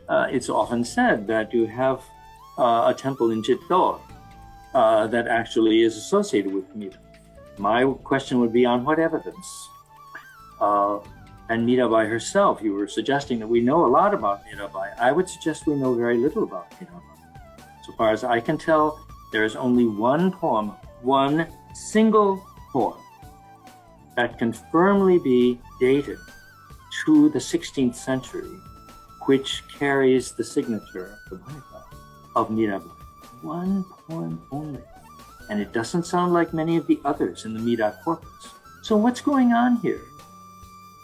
it's often said that you have a temple in Chittor that actually is associated with Mira. My question would be, on what evidence? And Mira Bai herself, you were suggesting that we know a lot about Mira Bai. I would suggest we know very little about Mira Bai. So far as I can tell, there is only one poem, one single poem, that can firmly be dated to the 16th century, which carries the signature of Mira Bai. One poem only. And it doesn't sound like many of the others in the Mira corpus. So what's going on here?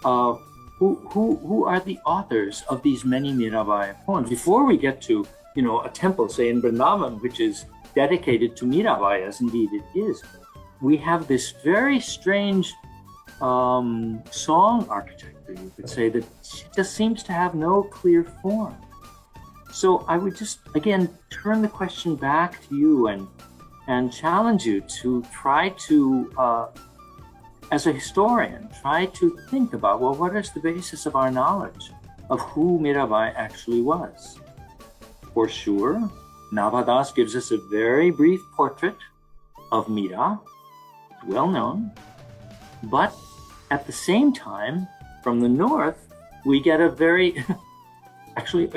Who are the authors of these many Mira Bai poems? Before we get to, a temple, say in Vrindavan, which is dedicated to Mira Bai, as indeed it is, we have this very strange song architecture, you could say, that just seems to have no clear form. So I would just, again, turn the question back to you and challenge you to try to, as a historian, try to think about, well, what is the basis of our knowledge of who Mira Bai actually was? For sure, Navadas gives us a very brief portrait of Mira, well known, but at the same time, from the north, we get a very, actually,